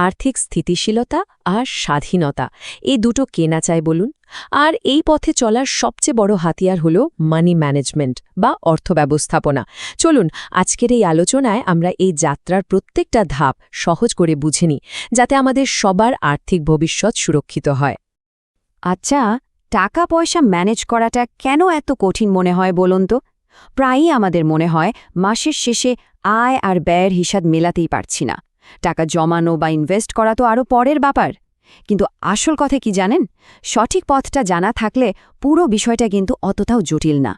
আর্থিক স্থিতিশীলতা আর স্বাধীনতা এই দুটো কেনা চাই বলুন। আর এই পথে চলার সবচেয়ে বড় হাতিয়ার হল মানি ম্যানেজমেন্ট বা অর্থ ব্যবস্থাপনা। চলুন আজকের এই আলোচনায় আমরা এই যাত্রার প্রত্যেকটা ধাপ সহজ করে বুঝে নিই, যাতে আমাদের সবার আর্থিক ভবিষ্যৎ সুরক্ষিত হয়। আচ্ছা, টাকা পয়সা ম্যানেজ করাটা কেন এত কঠিন মনে হয় বলুন তো? প্রায়ই আমাদের মনে হয় মাসের শেষে আয় আর ব্যয়ের হিসাব মেলাতেই পারছি না। টাকা জমানো বা ইনভেস্ট করা তো আরও পরের ব্যাপার। কিন্তু আসল কথা কি জানেন? সঠিক পথটা জানা থাকলে পুরো বিষয়টা কিন্তু অতটাও জটিল না।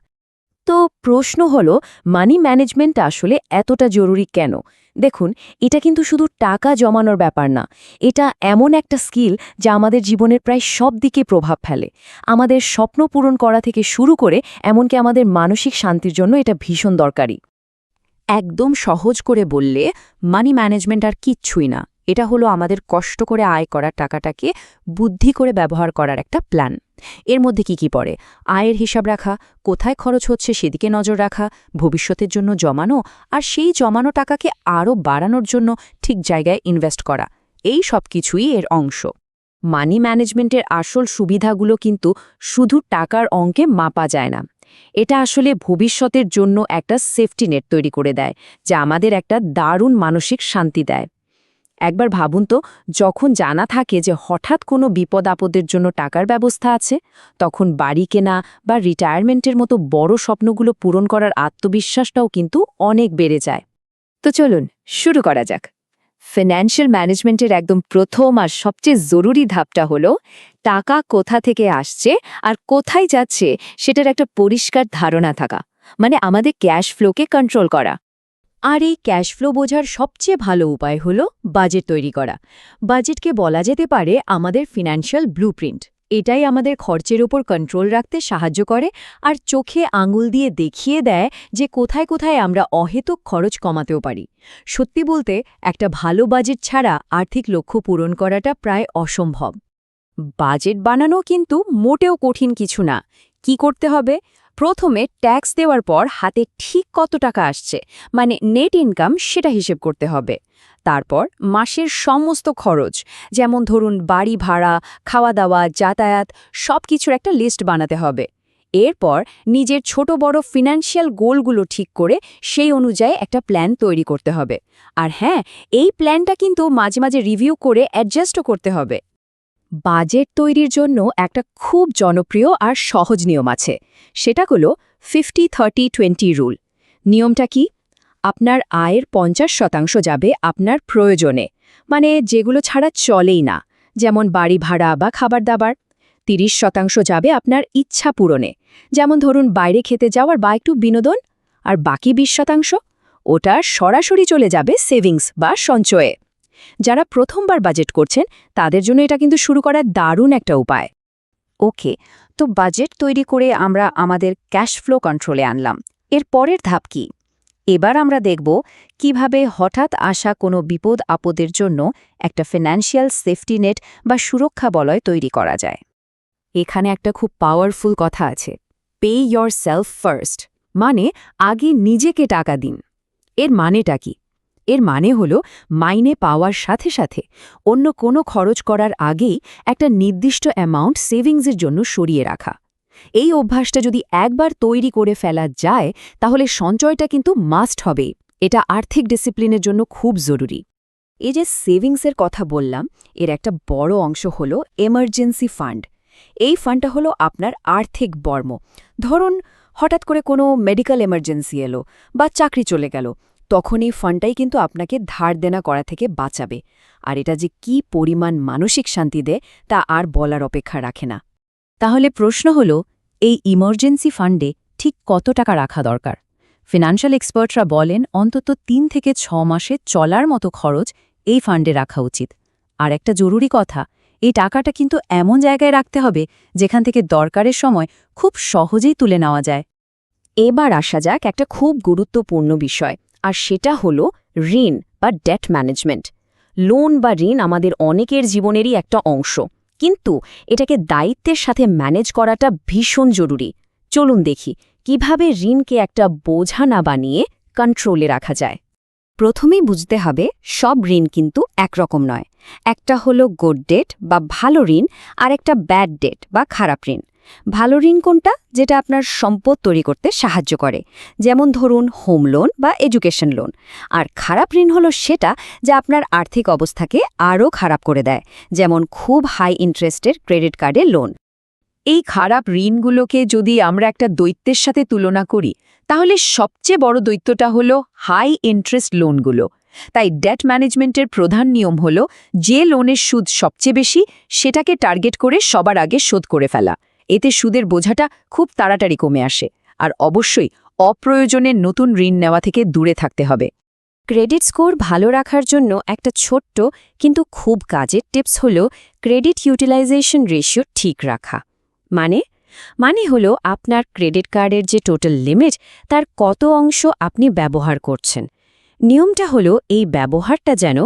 তো প্রশ্ন হল, মানি ম্যানেজমেন্ট আসলে এতটা জরুরি কেন? দেখুন, এটা কিন্তু শুধু টাকা জমানোর ব্যাপার না। এটা এমন একটা স্কিল যা আমাদের জীবনের প্রায় সব দিকে প্রভাব ফেলে। আমাদের স্বপ্ন পূরণ করা থেকে শুরু করে এমনকি আমাদের মানসিক শান্তির জন্য এটা ভীষণ দরকারি। একদম সহজ করে বললে মানি ম্যানেজমেন্ট আর কিচ্ছুই না। এটা হলো আমাদের কষ্ট করে আয় করা টাকাটাকে বুদ্ধি করে ব্যবহার করার একটা প্ল্যান। এর মধ্যে কি পড়ে? আয়ের হিসাব রাখা, কোথায় খরচ হচ্ছে সেদিকে নজর রাখা, ভবিষ্যতের জন্য জমানো, আর সেই জমানো টাকাকে আরও বাড়ানোর জন্য ঠিক জায়গায় ইনভেস্ট করা। এই সব কিছুই এর অংশ। মানি ম্যানেজমেন্টের আসল সুবিধাগুলো কিন্তু শুধু টাকার অঙ্কে মাপা যায় না। এটা আসলে ভবিষ্যতের জন্য একটা সেফটি নেট তৈরি করে দেয়, যা আমাদের একটা দারুণ মানসিক শান্তি দেয়। একবার ভাবুন তো, যখন জানা থাকে যে হঠাৎ কোনো বিপদ আপদের জন্য টাকার ব্যবস্থা আছে, তখন বাড়ি কেনা বা রিটায়ারমেন্টের মতো বড় স্বপ্নগুলো পূরণ করার আত্মবিশ্বাসটাও কিন্তু অনেক বেড়ে যায়। তো চলুন শুরু করা যাক। ফিন্যান্সিয়াল ম্যানেজমেন্টের একদম প্রথম আর সবচেয়ে জরুরি ধাপটা হলো টাকা কোথা থেকে আসছে আর কোথায় যাচ্ছে সেটার একটা পরিষ্কার ধারণা থাকা, মানে আমাদের ক্যাশ ফ্লোকে কন্ট্রোল করা। আর এই ক্যাশ ফ্লো বোঝার সবচেয়ে ভালো উপায় হলো বাজেট তৈরি করা। বাজেটকে বলা যেতে পারে আমাদের ফিন্যান্সিয়াল ব্লুপ্রিন্ট। এটাই আমাদের খরচের ওপর কন্ট্রোল রাখতে সাহায্য করে আর চোখে আঙুল দিয়ে দেখিয়ে দেয় যে কোথায় কোথায় আমরা অহেতুক খরচ কমাতেও পারি। সত্যি বলতে, একটা ভালো বাজেট ছাড়া আর্থিক লক্ষ্য পূরণ করাটা প্রায় অসম্ভব। বাজেট বানানো কিন্তু মোটেও কঠিন কিছু না। কি করতে হবে? প্রথমে ট্যাক্স দেওয়ার পর হাতে ঠিক কত টাকা আসছে, মানে নেট ইনকাম, সেটা হিসেব করতে হবে। তারপর মাসের সমস্ত খরচ, যেমন ধরুন বাড়ি ভাড়া, খাওয়া দাওয়া, যাতায়াত, সব কিছুর একটা লিস্ট বানাতে হবে। এরপর নিজের ছোট বড় ফিন্যান্সিয়াল গোলগুলো ঠিক করে সেই অনুযায়ী একটা প্ল্যান তৈরি করতে হবে। আর হ্যাঁ, এই প্ল্যানটা কিন্তু মাঝে মাঝে রিভিউ করে অ্যাডজাস্টও করতে হবে। বাজেট তৈরির জন্য একটা খুব জনপ্রিয় আর সহজ নিয়ম আছে। সেটা হলো 50-30-20 রুল। নিয়মটা কি? আপনার আয়ের 50% যাবে আপনার প্রয়োজনে, মানে যেগুলো ছাড়া চলেই না, যেমন বাড়ি ভাড়া বা খাবার দাবার। 30% যাবে আপনার ইচ্ছা পূরণে, যেমন ধরুন বাইরে খেতে যাওয়ার বা একটু বিনোদন। আর বাকি 20% ওটা সরাসরি চলে যাবে সেভিংস বা সঞ্চয়ে। যারা প্রথমবার বাজেট করছেন তাদের জন্য এটা কিন্তু শুরু করার দারুণ একটা উপায়। ওকে, তো বাজেট তৈরি করে আমরা আমাদের ক্যাশ ফ্লো কন্ট্রোলে আনলাম। এর পরের ধাপ কি? এবার আমরা দেখব কিভাবে হঠাৎ আসা কোনো বিপদ আপদের জন্য একটা ফিন্যান্সিয়াল সেফটি নেট বা সুরক্ষা বলয় তৈরি করা যায়। এখানে একটা খুব পাওয়ারফুল কথা আছে, পে ইয়োর সেলফ ফার্স্ট, মানে আগে নিজেকে টাকা দিন। এর মানেটা কি? এর মানে হলো মাইনে পাওয়ার সাথে সাথে অন্য কোনো খরচ করার আগেই একটা নির্দিষ্ট অ্যামাউন্ট সেভিংসের জন্য সরিয়ে রাখা। এই অভ্যাসটা যদি একবার তৈরি করে ফেলা যায়, তাহলে সঞ্চয়টা কিন্তু মাস্ট হবে। এটা আর্থিক ডিসিপ্লিনের জন্য খুব জরুরি। এই যে সেভিংসের কথা বললাম, এর একটা বড় অংশ হলো এমার্জেন্সি ফান্ড। এই ফান্ডটা হলো আপনার আর্থিক বর্ম। ধরুন হঠাৎ করে কোনো মেডিকেল এমার্জেন্সি এলো বা চাকরি চলে গেল, তখন এই ফান্ডটাই কিন্তু আপনাকে ধার দেনা করা থেকে বাঁচাবে। আর এটা যে কি পরিমাণ মানসিক শান্তি দেয় তা আর বলার অপেক্ষা রাখে না। তাহলে প্রশ্ন হলো, এই ইমার্জেন্সি ফান্ডে ঠিক কত টাকা রাখা দরকার? ফিন্যান্সিয়াল এক্সপার্টরা বলেন অন্তত 3 থেকে 6 মাসে চলার মতো খরচ এই ফান্ডে রাখা উচিত। আর একটা জরুরি কথা, এই টাকাটা কিন্তু এমন জায়গায় রাখতে হবে যেখান থেকে দরকারের সময় খুব সহজেই তুলে নেওয়া যায়। এবার আসা যাক একটা খুব গুরুত্বপূর্ণ বিষয়, আর সেটা হলো ঋণ বা ডেট ম্যানেজমেন্ট। লোন বা ঋণ আমাদের অনেকের জীবনেরই একটা অংশ, কিন্তু এটাকে দায়িত্বের সাথে ম্যানেজ করাটা ভীষণ জরুরি। চলুন দেখি কিভাবে ঋণকে একটা বোঝা না বানিয়ে কন্ট্রোলে রাখা যায়। প্রথমেই বুঝতে হবে সব ঋণ কিন্তু একরকম নয়। একটা হলো গুড ডেট বা ভালো ঋণ, আর একটা ব্যাড ডেট বা খারাপ ঋণ। ভালো ঋণ কোনটা? যেটা আপনার সম্পদ তৈরি করতে সাহায্য করে, যেমন ধরুন হোম লোন বা এডুকেশন লোন। আর খারাপ ঋণ হলো সেটা যা আপনার আর্থিক অবস্থাকে আরও খারাপ করে দেয়, যেমন খুব হাই ইন্টারেস্টের ক্রেডিট কার্ডের লোন। এই খারাপ ঋণগুলোকে যদি আমরা একটা দৈত্যের সাথে তুলনা করি, তাহলে সবচেয়ে বড় দৈত্যটা হলো হাই ইন্টারেস্ট লোনগুলো। তাই ডেট ম্যানেজমেন্টের প্রধান নিয়ম হলো যে লোনের সুদ সবচেয়ে বেশি সেটাকে টার্গেট করে সবার আগে শোধ করে ফেলা। এতে সুদের বোঝাটা খুব তাড়াতাড়ি কমে আসে। আর অবশ্যই অপ্রয়োজনে নতুন ঋণ নেওয়া থেকে দূরে থাকতে হবে। ক্রেডিট স্কোর ভালো রাখার জন্য একটা ছোট্ট কিন্তু খুব কাজের টিপস হলো ক্রেডিট ইউটিলাইজেশন রেশিও ঠিক রাখা। মানে হলো আপনার ক্রেডিট কার্ডের যে টোটাল লিমিট, তার কত অংশ আপনি ব্যবহার করছেন। নিয়মটা হলো এই ব্যবহারটা যেন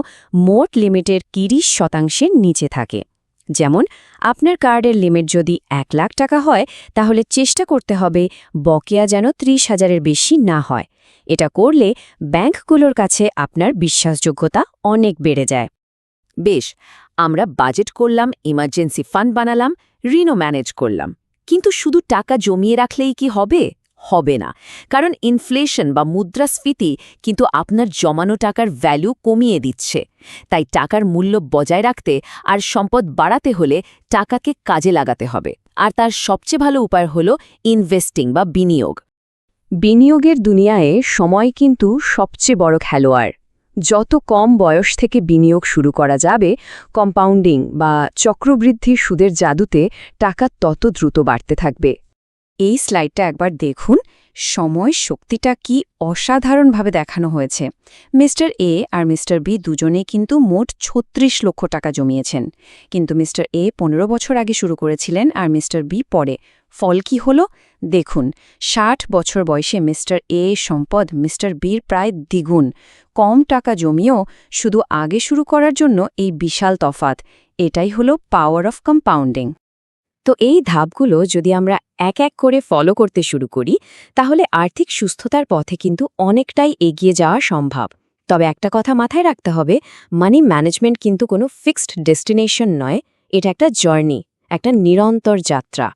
মোট লিমিটের 30% নিচে থাকে। যেমন আপনার কার্ডের লিমিট যদি 1 লাখ টাকা হয়, তাহলে চেষ্টা করতে হবে বকেয়া যেন 30,000-এর বেশি না হয়। এটা করলে ব্যাংকগুলোর কাছে আপনার বিশ্বাসযোগ্যতা অনেক বেড়ে যায়। বেশ, আমরা বাজেট করলাম, ইমার্জেন্সি ফান্ড বানালাম, ঋণও ম্যানেজ করলাম, কিন্তু শুধু টাকা জমিয়ে রাখলেই কি হবে? হবে না, কারণ ইনফ্লেশন বা মুদ্রাস্ফীতি কিন্তু আপনার জমানো টাকার ভ্যালু কমিয়ে দিচ্ছে। তাই টাকার মূল্য বজায় রাখতে আর সম্পদ বাড়াতে হলে টাকাকে কাজে লাগাতে হবে। আর তার সবচেয়ে ভালো উপায় হলো ইনভেস্টিং বা বিনিয়োগ। বিনিয়োগের দুনিয়ায় সময় কিন্তু সবচেয়ে বড় খেলোয়াড়। যত কম বয়স থেকে বিনিয়োগ শুরু করা যাবে, কম্পাউন্ডিং বা চক্রবৃদ্ধির সুদের জাদুতে টাকা তত দ্রুত বাড়তে থাকবে। এই স্লাইডটা একবার দেখুন, সময় শক্তিটা কি অসাধারণভাবে দেখানো হয়েছে। মিস্টার এ আর মিস্টার বি দুজনেই কিন্তু মোট 36 লক্ষ টাকা জমিয়েছেন, কিন্তু মিস্টার এ 15 বছর আগে শুরু করেছিলেন আর মিস্টার বি পরে। ফল কি হলো দেখুন, 60 বছর বয়সে মিস্টার এ সম্পদ মিস্টার বির প্রায় দ্বিগুণ। কম টাকা জমিয়েও শুধু আগে শুরু করার জন্য এই বিশাল তফাৎ। এটাই হলো পাওয়ার অফ কম্পাউন্ডিং। তো এই ধাপগুলো যদি আমরা এক এক করে ফলো করতে শুরু করি, তাহলে আর্থিক সুস্থতার পথে কিন্তু অনেকটাই এগিয়ে যাওয়া সম্ভব। তবে একটা কথা মাথায় রাখতে হবে, মানি ম্যানেজমেন্ট কিন্তু কোনো ফিক্সড ডেস্টিনেশন নয়, এটা একটা জার্নি, একটা নিরন্তর যাত্রা।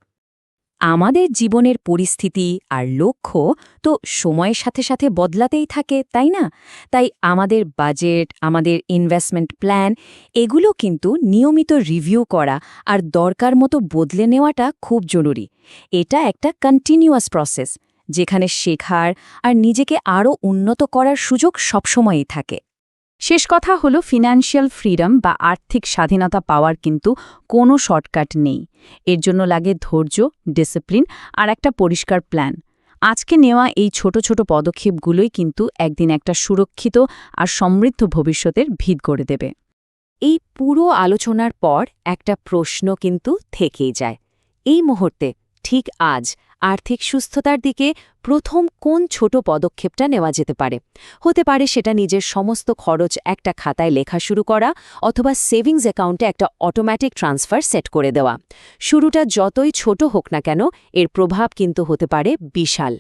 আমাদের জীবনের পরিস্থিতি আর লক্ষ্য তো সময়ের সাথে সাথে বদলাতেই থাকে, তাই না? তাই আমাদের বাজেট, আমাদের ইনভেস্টমেন্ট প্ল্যান, এগুলো কিন্তু নিয়মিত রিভিউ করা আর দরকার মতো বদলে নেওয়াটা খুব জরুরি। এটা একটা কন্টিনিউয়াস প্রসেস, যেখানে শেখার আর নিজেকে আরও উন্নত করার সুযোগ সবসময়ই থাকে। শেষ কথা হলো, ফিনান্সিয়াল ফ্রিডম বা আর্থিক স্বাধীনতা পাওয়ার কিন্তু কোনো শর্টকাট নেই। এর জন্য লাগে ধৈর্য, ডিসিপ্লিন আর একটা পরিষ্কার প্ল্যান। আজকে নেওয়া এই ছোট ছোট পদক্ষেপগুলোই কিন্তু একদিন একটা সুরক্ষিত আর সমৃদ্ধ ভবিষ্যতের ভিত গড়ে দেবে। এই পুরো আলোচনার পর একটা প্রশ্ন কিন্তু থেকেই যায়। এই মুহূর্তে, ঠিক আজ, আর্থিক সুস্থতার দিকে প্রথম কোন ছোট পদক্ষেপটা নেওয়া যেতে পারে? হতে পারে সেটা নিজের সমস্ত খরচ একটা খাতায় লেখা শুরু করা, অথবা সেভিংস অ্যাকাউন্টে একটা অটোমেটিক ট্রান্সফার সেট করে দেওয়া। শুরুটা যতই ছোট হোক না কেন, এর প্রভাব কিন্তু হতে পারে বিশাল।